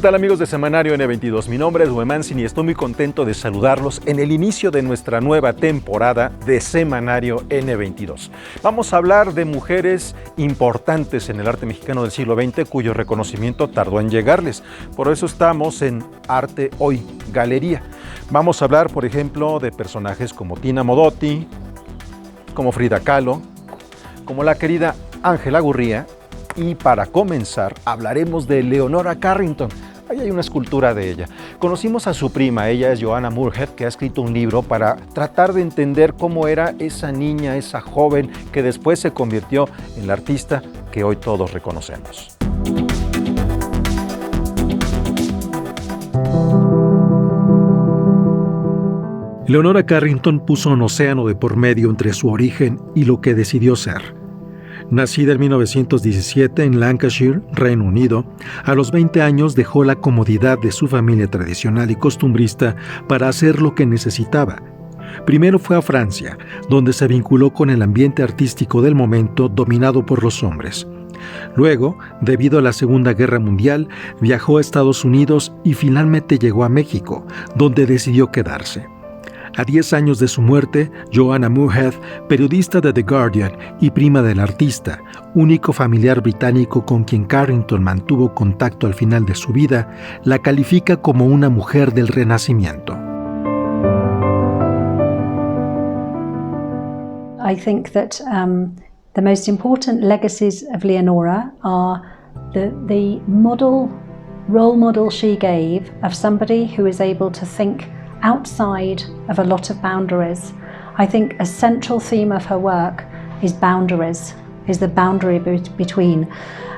¿Qué tal, amigos de Semanario N22? Mi nombre es Huemansin y estoy muy contento de saludarlos en el inicio de nuestra nueva temporada de Semanario N22. Vamos a hablar de mujeres importantes en el arte mexicano del siglo XX cuyo reconocimiento tardó en llegarles. Por eso estamos en Arte Hoy, Galería. Vamos a hablar, por ejemplo, de personajes como Tina Modotti, como Frida Kahlo, como la querida Ángela Gurría. Y para comenzar, hablaremos de Leonora Carrington. Ahí hay una escultura de ella. Conocimos a su prima, ella es Joanna Moorhead, que ha escrito un libro para tratar de entender cómo era esa niña, esa joven, que después se convirtió en la artista que hoy todos reconocemos. Leonora Carrington puso un océano de por medio entre su origen y lo que decidió ser. Nacida en 1917 en Lancashire, Reino Unido, a los 20 años dejó la comodidad de su familia tradicional y costumbrista para hacer lo que necesitaba. Primero fue a Francia, donde se vinculó con el ambiente artístico del momento dominado por los hombres. Luego, debido a la Segunda Guerra Mundial, viajó a Estados Unidos y finalmente llegó a México, donde decidió quedarse. A 10 años de su muerte, Joanna Moorhead, periodista de The Guardian y prima del artista, único familiar británico con quien Carrington mantuvo contacto al final de su vida, la califica como una mujer del Renacimiento. I think that the most important legacies of Leonora are the role model she gave of somebody who is able to think outside of a lot of boundaries. I think a central theme of her work is boundaries, is the boundary between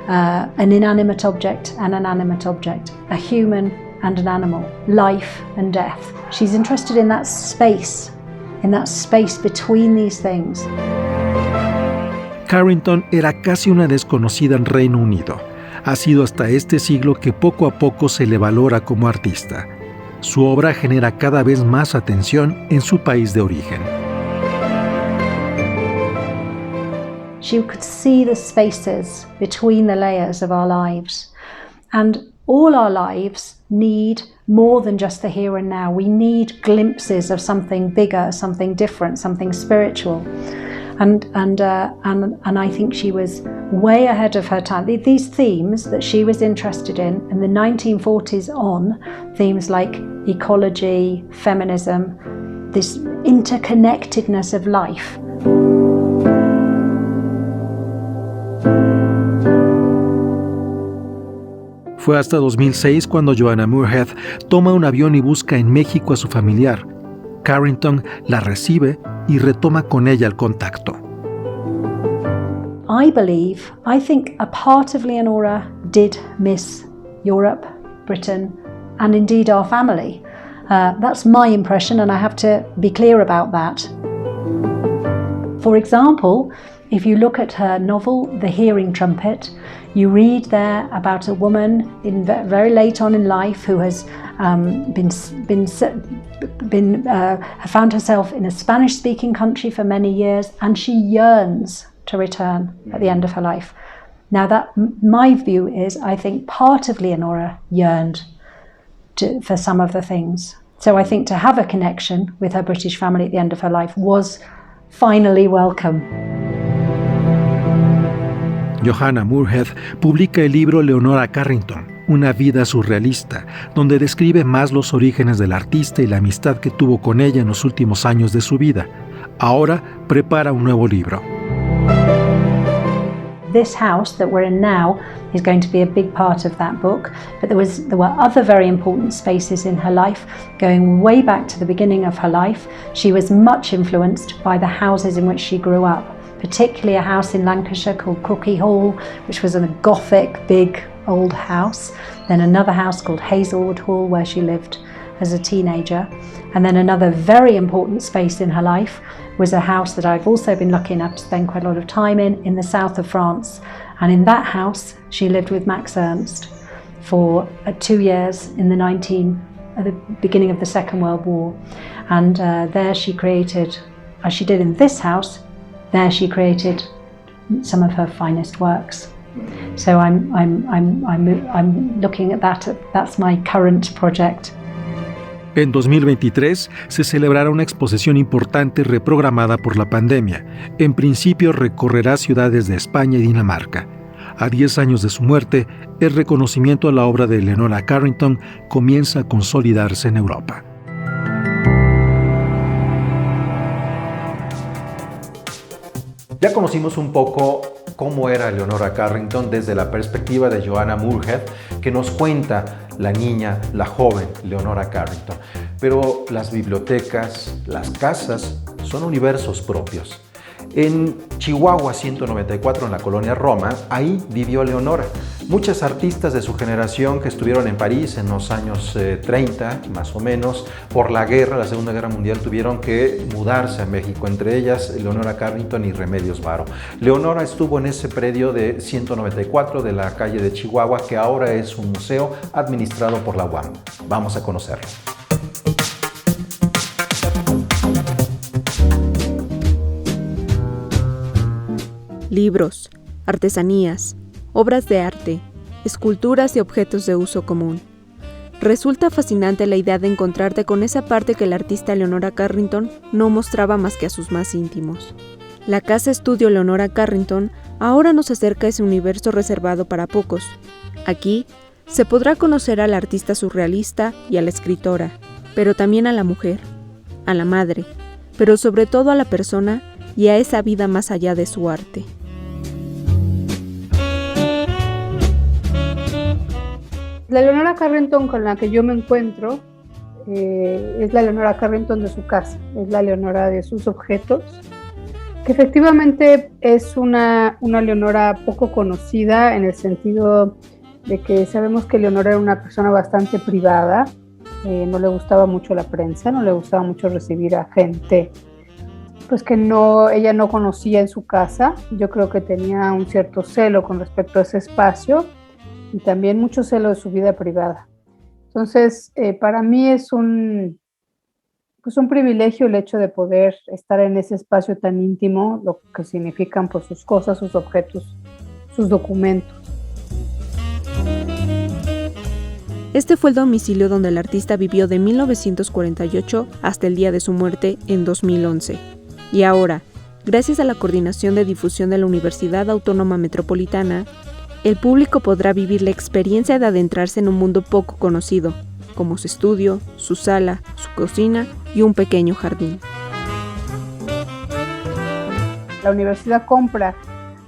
an inanimate object and an animate object, a human and an animal, life and death. She's interested in that space between these things. Carrington era casi una desconocida en Reino Unido. Ha sido hasta este siglo que poco a poco se le valora como artista. Su obra genera cada vez más atención en su país de origen. She could see the spaces between the layers of our lives. And all our lives need more than just the here and now. We need glimpses of something bigger, something different, something spiritual. And I think she was way ahead of her time. These themes that she was interested in the 1940s on, themes like ecology, feminism, this interconnectedness of life. Fue hasta 2006 cuando Joanna Moorhead toma un avión y busca en México a su familiar. Carrington la recibe y retoma con ella el contacto. I think a part of Leonora did miss Europe, Britain, and indeed our family. That's my impression, and I have to be clear about that. For example, if you look at her novel, The Hearing Trumpet, you read there about a woman very late on in life who has found herself in a Spanish-speaking country for many years, and she yearns to return at the end of her life. Now, my view is, I think part of Leonora yearned for some of the things. So I think to have a connection with her British family at the end of her life was finally welcome. Joanna Moorhead publica el libro Leonora Carrington, una vida surrealista, donde describe más los orígenes del artista y la amistad que tuvo con ella en los últimos años de su vida. Ahora prepara un nuevo libro. This house that we're in now is going to be a big part of that book, but there were other very important spaces in her life. Going way back to the beginning of her life, she was much influenced by the houses in which she grew up, particularly a house in Lancashire called Crookie Hall, which was a Gothic, big, old house. Then another house called Hazelwood Hall, where she lived as a teenager. And then another very important space in her life was a house that I've also been lucky enough to spend quite a lot of time in the south of France. And in that house, she lived with Max Ernst for 2 years at the beginning of the Second World War. And there she created, as she did in this house, there she created some of her finest works. So I'm looking at that. That's my current project. En 2023 se celebrará una exposición importante reprogramada por la pandemia. En principio recorrerá ciudades de España y Dinamarca. A 10 años de su muerte, el reconocimiento a la obra de Leonora Carrington comienza a consolidarse en Europa. Ya conocimos un poco cómo era Leonora Carrington desde la perspectiva de Joanna Moorhead, que nos cuenta la niña, la joven Leonora Carrington. Pero las bibliotecas, las casas, son universos propios. En Chihuahua 194, en la colonia Roma, ahí vivió Leonora. Muchas artistas de su generación que estuvieron en París en los años 30, más o menos, por la guerra, la Segunda Guerra Mundial, tuvieron que mudarse a México, entre ellas Leonora Carrington y Remedios Varo. Leonora estuvo en ese predio de 194 de la calle de Chihuahua, que ahora es un museo administrado por la UAM. Vamos a conocerlo. Libros, artesanías, obras de arte, esculturas y objetos de uso común. Resulta fascinante la idea de encontrarte con esa parte que la artista Leonora Carrington no mostraba más que a sus más íntimos. La Casa Estudio Leonora Carrington ahora nos acerca a ese universo reservado para pocos. Aquí se podrá conocer al artista surrealista y a la escritora, pero también a la mujer, a la madre, pero sobre todo a la persona y a esa vida más allá de su arte. La Leonora Carrington con la que yo me encuentro es la Leonora Carrington de su casa, es la Leonora de sus objetos, que efectivamente es una Leonora poco conocida en el sentido de que sabemos que Leonora era una persona bastante privada, no le gustaba mucho la prensa, no le gustaba mucho recibir a gente pues que ella no conocía en su casa. Yo creo que tenía un cierto celo con respecto a ese espacio y también mucho celo de su vida privada. Entonces, para mí es un privilegio el hecho de poder estar en ese espacio tan íntimo, lo que significan pues, sus cosas, sus objetos, sus documentos. Este fue el domicilio donde el artista vivió de 1948 hasta el día de su muerte en 2011. Y ahora, gracias a la Coordinación de Difusión de la Universidad Autónoma Metropolitana, el público podrá vivir la experiencia de adentrarse en un mundo poco conocido, como su estudio, su sala, su cocina y un pequeño jardín. La universidad compra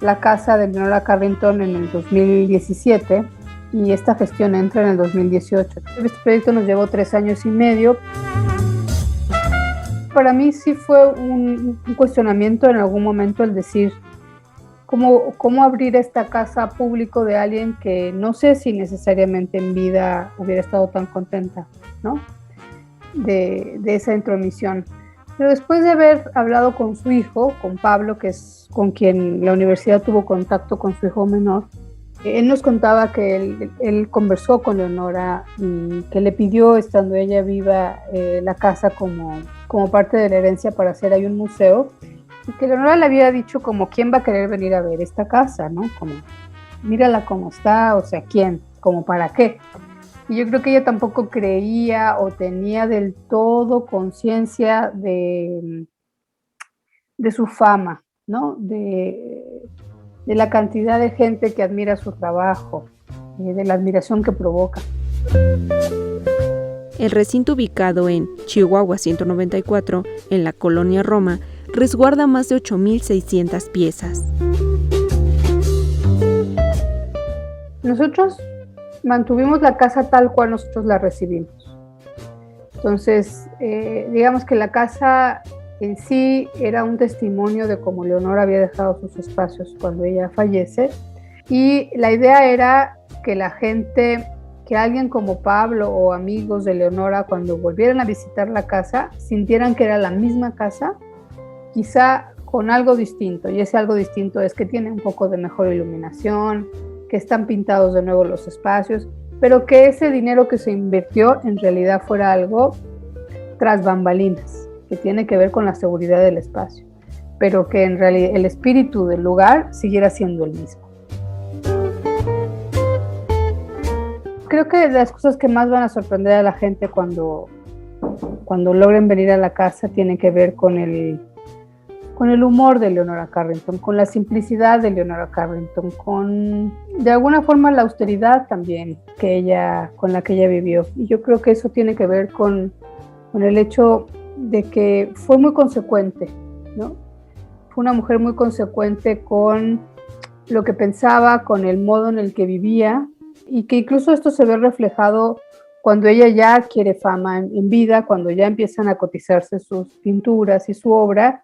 la casa de Leonora Carrington en el 2017 y esta gestión entra en el 2018. Este proyecto nos llevó 3 años y medio. Para mí sí fue un cuestionamiento en algún momento el decir cómo abrir esta casa a público de alguien que no sé si necesariamente en vida hubiera estado tan contenta, ¿no? de esa intromisión. Pero después de haber hablado con su hijo, con Pablo, que es con quien la universidad tuvo contacto con su hijo menor, él nos contaba que él conversó con Leonora y que le pidió, estando ella viva, la casa como parte de la herencia para hacer ahí un museo, y que Leonora le había dicho como, ¿quién va a querer venir a ver esta casa? ¿No? Como, mírala cómo está, o sea, ¿quién? ¿Como para qué? Y yo creo que ella tampoco creía o tenía del todo conciencia de su fama, ¿no? De la cantidad de gente que admira su trabajo, de la admiración que provoca. El recinto ubicado en Chihuahua 194, en la colonia Roma, resguarda más de 8,600 piezas. Nosotros mantuvimos la casa tal cual nosotros la recibimos. Entonces, digamos que la casa en sí era un testimonio de cómo Leonora había dejado sus espacios cuando ella fallece. Y la idea era que la gente, que alguien como Pablo o amigos de Leonora, cuando volvieran a visitar la casa, sintieran que era la misma casa, quizá con algo distinto. Y ese algo distinto es que tiene un poco de mejor iluminación, que están pintados de nuevo los espacios, pero que ese dinero que se invirtió en realidad fuera algo tras bambalinas, que tiene que ver con la seguridad del espacio, pero que en realidad el espíritu del lugar siguiera siendo el mismo. creo que las cosas que más van a sorprender a la gente cuando logren venir a la casa tienen que ver con el humor de Leonora Carrington, con la simplicidad de Leonora Carrington, con de alguna forma la austeridad también con la que ella vivió. Y yo creo que eso tiene que ver con el hecho de que fue muy consecuente, ¿no? Fue una mujer muy consecuente con lo que pensaba, con el modo en el que vivía, y que incluso esto se ve reflejado cuando ella ya adquiere fama en vida, cuando ya empiezan a cotizarse sus pinturas y su obra.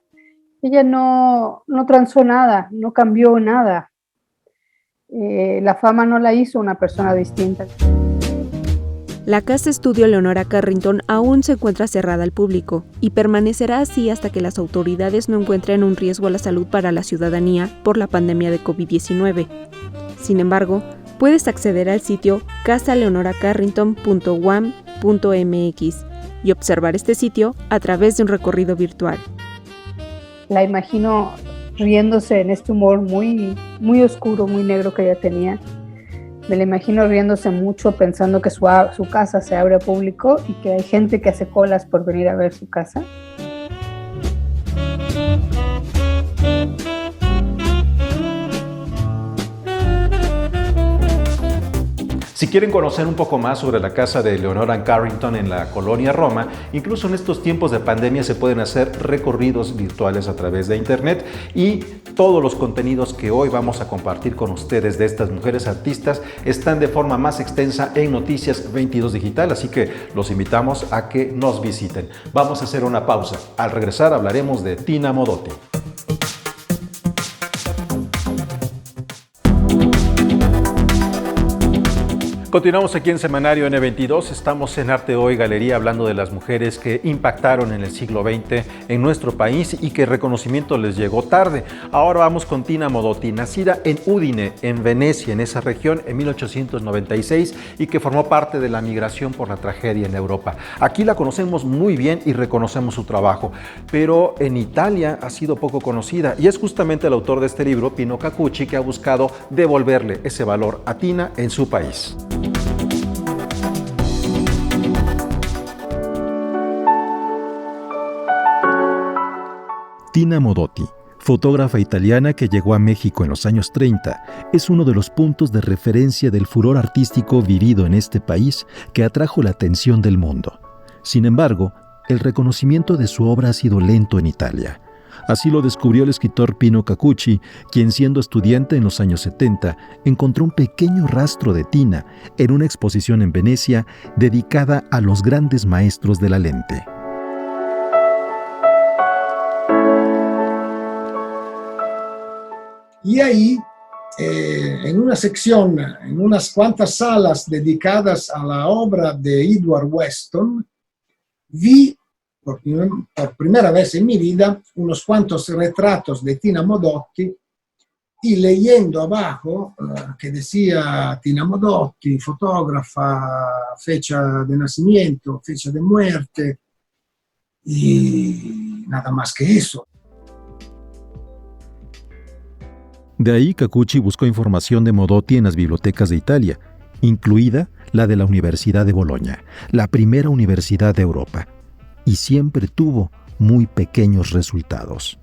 Ella no transó nada, no cambió nada. La fama no la hizo una persona distinta. La Casa Estudio Leonora Carrington aún se encuentra cerrada al público y permanecerá así hasta que las autoridades no encuentren un riesgo a la salud para la ciudadanía por la pandemia de COVID-19. Sin embargo, puedes acceder al sitio casaleonoracarrington.uam.mx y observar este sitio a través de un recorrido virtual. La imagino riéndose en este humor muy, muy oscuro, muy negro que ella tenía. Me la imagino riéndose mucho, pensando que su casa se abre al público y que hay gente que hace colas por venir a ver su casa. Si quieren conocer un poco más sobre la casa de Leonora Carrington en la colonia Roma, incluso en estos tiempos de pandemia se pueden hacer recorridos virtuales a través de internet, y todos los contenidos que hoy vamos a compartir con ustedes de estas mujeres artistas están de forma más extensa en Noticias 22 Digital, así que los invitamos a que nos visiten. Vamos a hacer una pausa. Al regresar hablaremos de Tina Modotti. Continuamos aquí en Semanario N22, estamos en Arte Hoy Galería hablando de las mujeres que impactaron en el siglo XX en nuestro país y que el reconocimiento les llegó tarde. Ahora vamos con Tina Modotti, nacida en Udine, en Venecia, en esa región, en 1896, y que formó parte de la migración por la tragedia en Europa. Aquí la conocemos muy bien y reconocemos su trabajo, pero en Italia ha sido poco conocida, y es justamente el autor de este libro, Pino Cacucci, que ha buscado devolverle ese valor a Tina en su país. Tina Modotti, fotógrafa italiana que llegó a México en los años 30, es uno de los puntos de referencia del furor artístico vivido en este país que atrajo la atención del mundo. Sin embargo, el reconocimiento de su obra ha sido lento en Italia. Así lo descubrió el escritor Pino Cacucci, quien siendo estudiante en los años 70, encontró un pequeño rastro de Tina en una exposición en Venecia dedicada a los grandes maestros de la lente. Y ahí, en una sección, en unas cuantas salas dedicadas a la obra de Edward Weston, vi por primera vez en mi vida unos cuantos retratos de Tina Modotti, y leyendo abajo que decía Tina Modotti, fotógrafa, fecha de nacimiento, fecha de muerte, y nada más que eso. De ahí Cacucci buscó información de Modotti en las bibliotecas de Italia, incluida la de la Universidad de Bolonia, la primera universidad de Europa, y siempre tuvo muy pequeños resultados.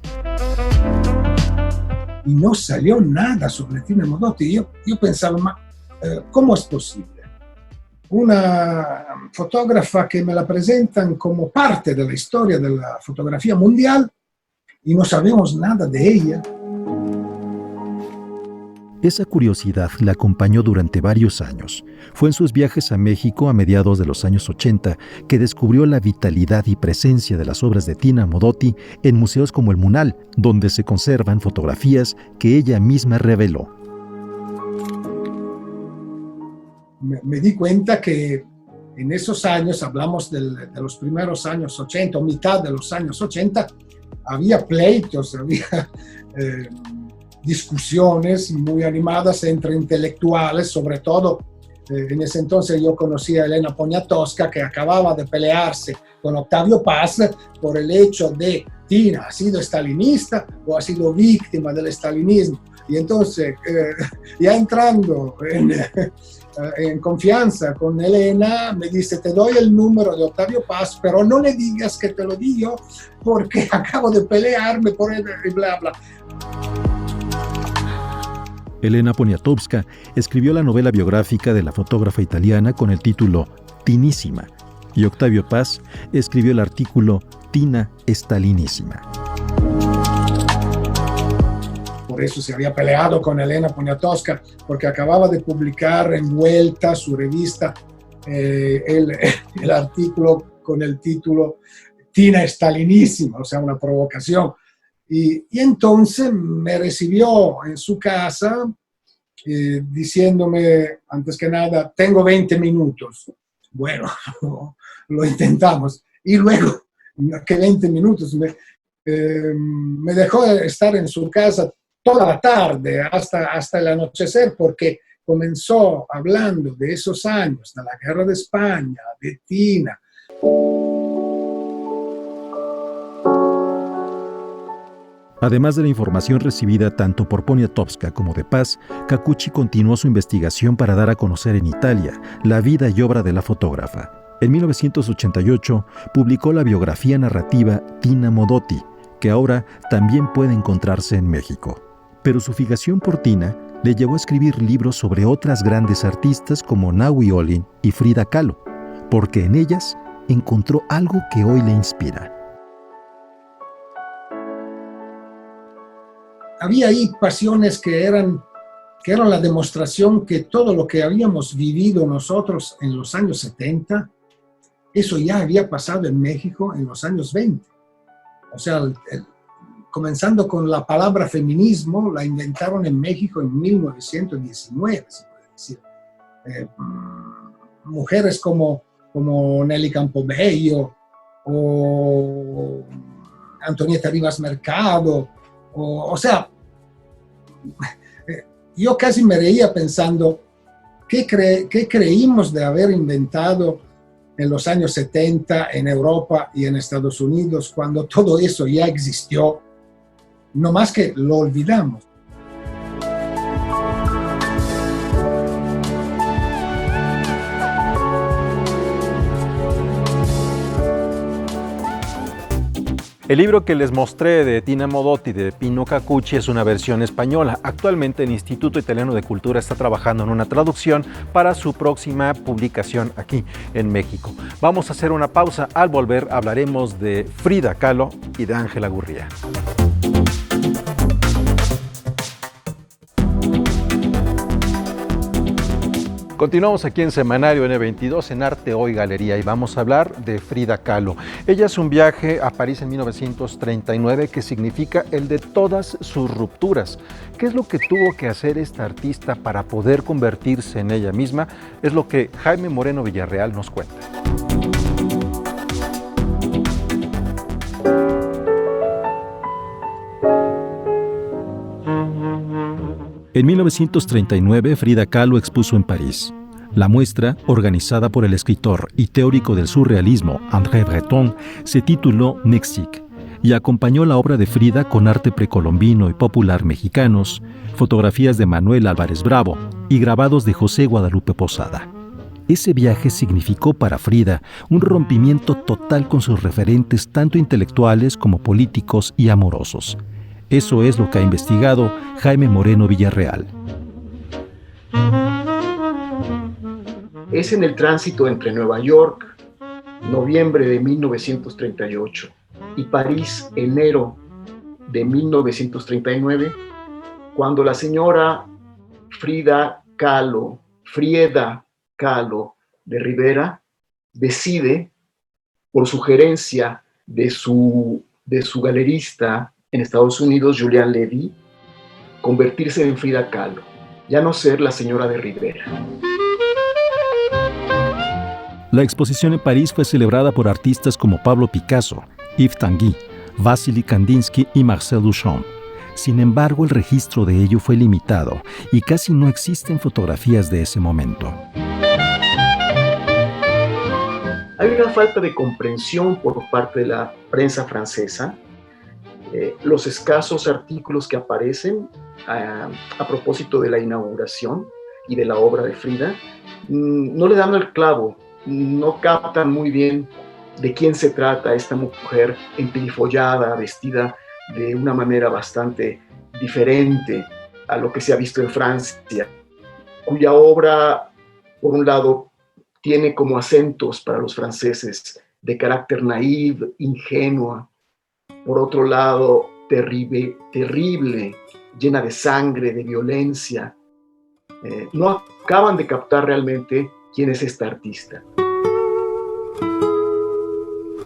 Y no salió nada sobre Tina Modotti. Yo pensaba, ¿cómo es posible? Una fotógrafa que me la presentan como parte de la historia de la fotografía mundial y no sabemos nada de ella. Esa curiosidad la acompañó durante varios años. Fue en sus viajes a México a mediados de los años 80 que descubrió la vitalidad y presencia de las obras de Tina Modotti en museos como el Munal, donde se conservan fotografías que ella misma reveló. Me di cuenta que en esos años, hablamos de los primeros años 80 o mitad de los años 80, había pleitos, había discusiones muy animadas entre intelectuales, sobre todo en ese entonces yo conocí a Elena Poniatowska, que acababa de pelearse con Octavio Paz por el hecho de Tina ha sido stalinista o ha sido víctima del stalinismo. Y entonces, ya entrando en confianza con Elena, me dice, te doy el número de Octavio Paz, pero no le digas que te lo di yo, porque acabo de pelearme por él y bla, bla. Elena Poniatowska escribió la novela biográfica de la fotógrafa italiana con el título Tinísima, y Octavio Paz escribió el artículo Tina Stalinísima. Por eso se había peleado con Elena Poniatowska, porque acababa de publicar en Vuelta, su revista, el artículo con el título Tina Stalinísima, o sea, una provocación. Y entonces me recibió en su casa diciéndome, antes que nada, tengo 20 minutos. Bueno, lo intentamos. Y luego, que 20 minutos, me dejó estar en su casa toda la tarde hasta el anochecer, porque comenzó hablando de esos años, de la Guerra de España, de Tina. Además de la información recibida tanto por Poniatowska como de Paz, Kikuchi continuó su investigación para dar a conocer en Italia la vida y obra de la fotógrafa. En 1988 publicó la biografía narrativa Tina Modotti, que ahora también puede encontrarse en México. Pero su fijación por Tina le llevó a escribir libros sobre otras grandes artistas como Naui Olin y Frida Kahlo, porque en ellas encontró algo que hoy le inspira. Había ahí pasiones que eran la demostración que todo lo que habíamos vivido nosotros en los años 70, eso ya había pasado en México en los años 20. O sea, comenzando con la palabra feminismo, la inventaron en México en 1919, se puede decir. Mujeres como Nelly Campobello o Antonieta Rivas Mercado, o sea, yo casi me reía pensando ¿qué creímos de haber inventado en los años 70 en Europa y en Estados Unidos cuando todo eso ya existió, no más que lo olvidamos. El libro que les mostré de Tina Modotti de Pino Kikuchi es una versión española. Actualmente el Instituto Italiano de Cultura está trabajando en una traducción para su próxima publicación aquí en México. Vamos a hacer una pausa. Al volver hablaremos de Frida Kahlo y de Ángela Gurría. Continuamos aquí en Semanario N22 en Arte Hoy Galería y vamos a hablar de Frida Kahlo. Ella es un viaje a París en 1939 que significa el de todas sus rupturas. ¿Qué es lo que tuvo que hacer esta artista para poder convertirse en ella misma? Es lo que Jaime Moreno Villarreal nos cuenta. En 1939, Frida Kahlo expuso en París. La muestra, organizada por el escritor y teórico del surrealismo André Breton, se tituló Mexique y acompañó la obra de Frida con arte precolombino y popular mexicanos, fotografías de Manuel Álvarez Bravo y grabados de José Guadalupe Posada. Ese viaje significó para Frida un rompimiento total con sus referentes tanto intelectuales como políticos y amorosos. Eso es lo que ha investigado Jaime Moreno Villarreal. Es en el tránsito entre Nueva York, noviembre de 1938, y París, enero de 1939, cuando la señora Frida Kahlo de Rivera decide, por sugerencia de su galerista en Estados Unidos, Julian Levy, convertirse en Frida Kahlo, ya no ser la señora de Rivera. La exposición en París fue celebrada por artistas como Pablo Picasso, Yves Tanguy, Wassily Kandinsky y Marcel Duchamp. Sin embargo, el registro de ello fue limitado y casi no existen fotografías de ese momento. Hay una falta de comprensión por parte de la prensa francesa Los escasos artículos que aparecen a propósito de la inauguración y de la obra de Frida no le dan el clavo, no captan muy bien de quién se trata esta mujer emperifollada, vestida de una manera bastante diferente a lo que se ha visto en Francia, cuya obra, por un lado, tiene como acentos para los franceses de carácter naïve, ingenua, por otro lado, terrible, llena de sangre, de violencia. No acaban de captar realmente quién es esta artista.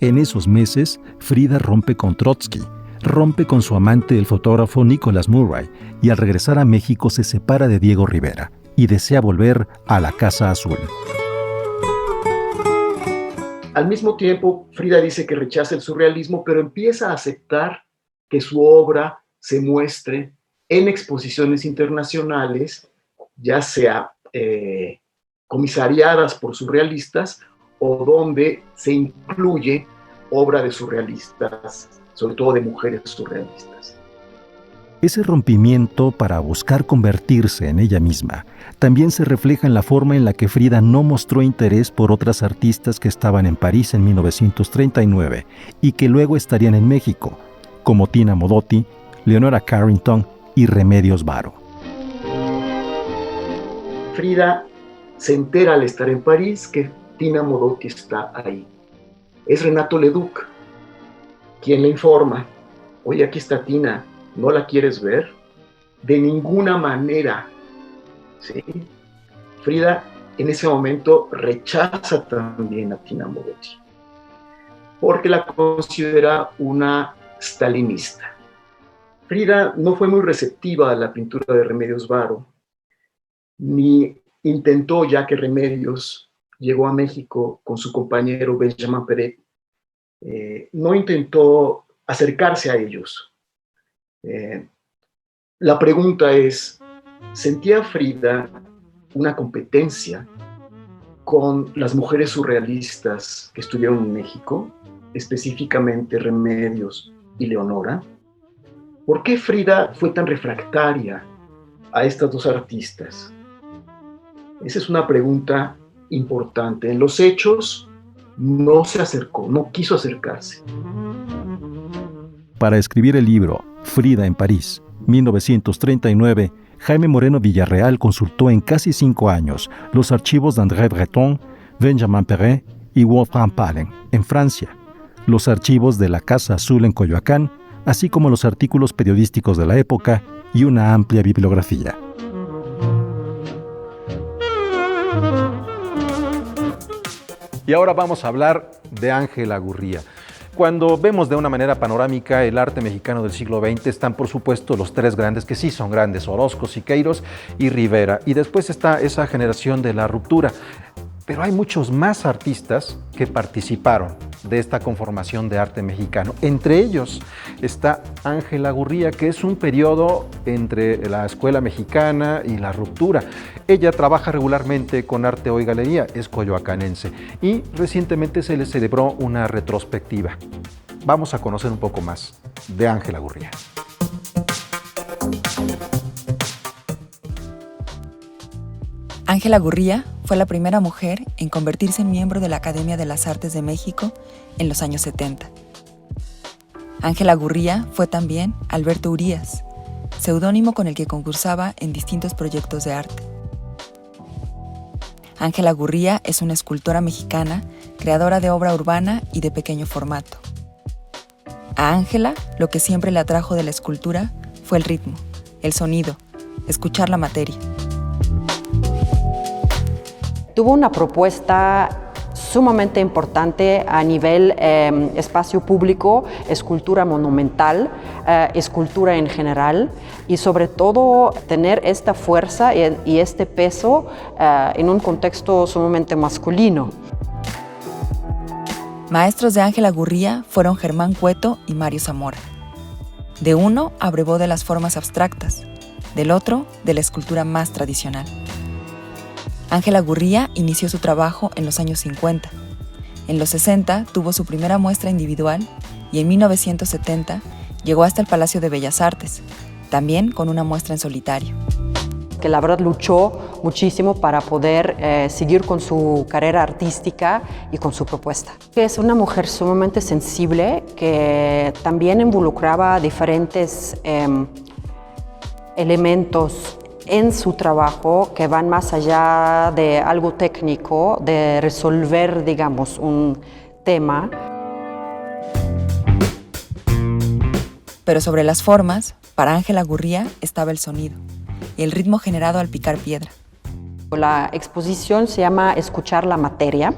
En esos meses, Frida rompe con Trotsky, rompe con su amante, el fotógrafo Nicholas Murray, y al regresar a México se separa de Diego Rivera y desea volver a la Casa Azul. Al mismo tiempo, Frida dice que rechaza el surrealismo, pero empieza a aceptar que su obra se muestre en exposiciones internacionales, ya sea comisariadas por surrealistas o donde se incluye obra de surrealistas, sobre todo de mujeres surrealistas. Ese rompimiento para buscar convertirse en ella misma también se refleja en la forma en la que Frida no mostró interés por otras artistas que estaban en París en 1939 y que luego estarían en México, como Tina Modotti, Leonora Carrington y Remedios Varo. Frida se entera al estar en París que Tina Modotti está ahí. Es Renato Leduc quien le informa: oye, aquí está Tina, ¿no la quieres ver? De ninguna manera. ¿Sí? Frida en ese momento rechaza también a Tina Modotti, porque la considera una stalinista. Frida no fue muy receptiva a la pintura de Remedios Varo, ni intentó, ya que Remedios llegó a México con su compañero Benjamin Peret, no intentó acercarse a ellos. La pregunta es, ¿sentía Frida una competencia con las mujeres surrealistas que estuvieron en México, específicamente Remedios y Leonora? ¿Por qué Frida fue tan refractaria a estas dos artistas? Esa es una pregunta importante. En los hechos no se acercó, no quiso acercarse. Para escribir el libro Frida en París, 1939, Jaime Moreno Villarreal consultó en casi 5 años los archivos de André Breton, Benjamin Peret y Wolfgang Pahlen en Francia, los archivos de la Casa Azul en Coyoacán, así como los artículos periodísticos de la época y una amplia bibliografía. Y ahora vamos a hablar de Ángela Gurría. Cuando vemos de una manera panorámica el arte mexicano del siglo XX, están por supuesto los tres grandes, que sí son grandes: Orozco, Siqueiros y Rivera. Y después está esa generación de la ruptura. Pero hay muchos más artistas que participaron de esta conformación de arte mexicano. Entre ellos está Ángela Gurría, que es un periodo entre la escuela mexicana y la ruptura. Ella trabaja regularmente con arte hoy galería, es coyoacanense, y recientemente se le celebró una retrospectiva. Vamos a conocer un poco más de Ángela Gurría. Ángela Gurría fue la primera mujer en convertirse en miembro de la Academia de las Artes de México en los años 70. Ángela Gurría fue también Alberto Urías, seudónimo con el que concursaba en distintos proyectos de arte. Ángela Gurría es una escultora mexicana, creadora de obra urbana y de pequeño formato. A Ángela, lo que siempre le atrajo de la escultura fue el ritmo, el sonido, escuchar la materia. Tuvo una propuesta sumamente importante a nivel espacio público, escultura monumental, escultura en general, y sobre todo tener esta fuerza y este peso en un contexto sumamente masculino. Maestros de Ángela Gurría fueron Germán Cueto y Mario Zamora. De uno abrevó de las formas abstractas, del otro de la escultura más tradicional. Ángela Gurría inició su trabajo en los años 50. En los 60 tuvo su primera muestra individual y en 1970 llegó hasta el Palacio de Bellas Artes, también con una muestra en solitario. Que la verdad luchó muchísimo para poder seguir con su carrera artística y con su propuesta. Es una mujer sumamente sensible que también involucraba diferentes elementos en su trabajo que van más allá de algo técnico, de resolver, digamos, un tema. Pero sobre las formas, para Ángela Gurría estaba el sonido y el ritmo generado al picar piedra. La exposición se llama Escuchar la materia,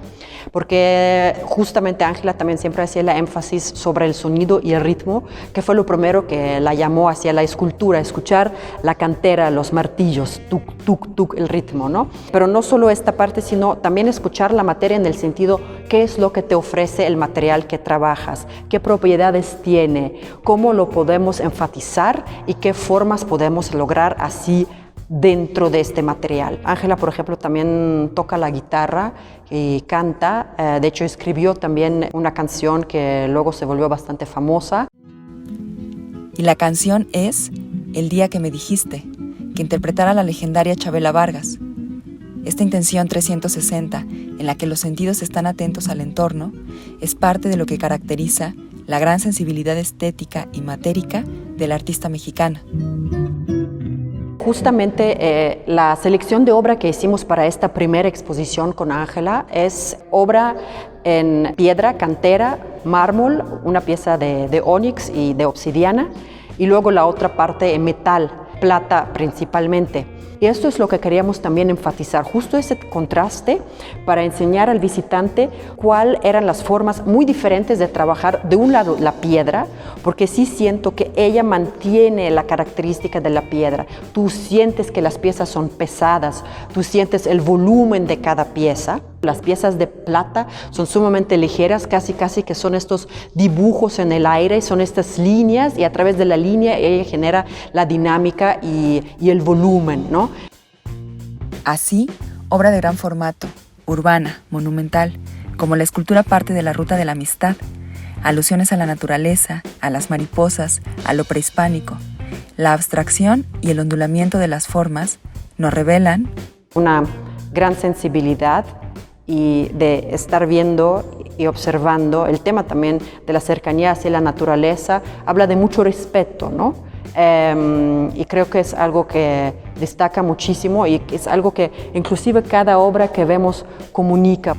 porque justamente Ángela también siempre hacía el énfasis sobre el sonido y el ritmo, que fue lo primero que la llamó hacia la escultura, escuchar la cantera, los martillos, tuk, tuk, tuk, el ritmo, ¿no? Pero no solo esta parte, sino también escuchar la materia en el sentido, ¿qué es lo que te ofrece el material que trabajas? ¿Qué propiedades tiene? ¿Cómo lo podemos enfatizar y qué formas podemos lograr así dentro de este material? Ángela, por ejemplo, también toca la guitarra y canta. De hecho, escribió también una canción que luego se volvió bastante famosa. Y la canción es El día que me dijiste, que interpretara la legendaria Chabela Vargas. Esta intención 360, en la que los sentidos están atentos al entorno, es parte de lo que caracteriza la gran sensibilidad estética y matérica de la artista mexicana. Justamente la selección de obra que hicimos para esta primera exposición con Ángela es obra en piedra, cantera, mármol, una pieza de ónix y de obsidiana, y luego la otra parte en metal, plata principalmente. Y esto es lo que queríamos también enfatizar, justo ese contraste para enseñar al visitante cuáles eran las formas muy diferentes de trabajar de un lado la piedra, porque sí siento que ella mantiene la característica de la piedra. Tú sientes que las piezas son pesadas, tú sientes el volumen de cada pieza. Las piezas de plata son sumamente ligeras, casi que son estos dibujos en el aire, son estas líneas y a través de la línea ella genera la dinámica y el volumen, ¿no? Así, obra de gran formato, urbana, monumental, como la escultura parte de la ruta de la amistad, alusiones a la naturaleza, a las mariposas, a lo prehispánico. La abstracción y el ondulamiento de las formas nos revelan una gran sensibilidad y de estar viendo y observando. El tema también de la cercanía hacia la naturaleza habla de mucho respeto, ¿no? Y creo que es algo que destaca muchísimo y es algo que inclusive cada obra que vemos comunica.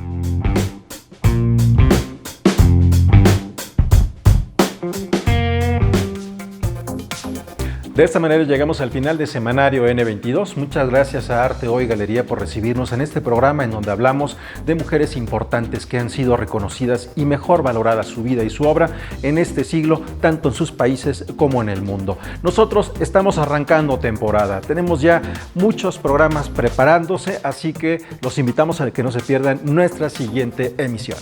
De esta manera llegamos al final de Semanario N22. Muchas gracias a Arte Hoy Galería por recibirnos en este programa en donde hablamos de mujeres importantes que han sido reconocidas y mejor valoradas su vida y su obra en este siglo, tanto en sus países como en el mundo. Nosotros estamos arrancando temporada, tenemos ya muchos programas preparándose, así que los invitamos a que no se pierdan nuestra siguiente emisión.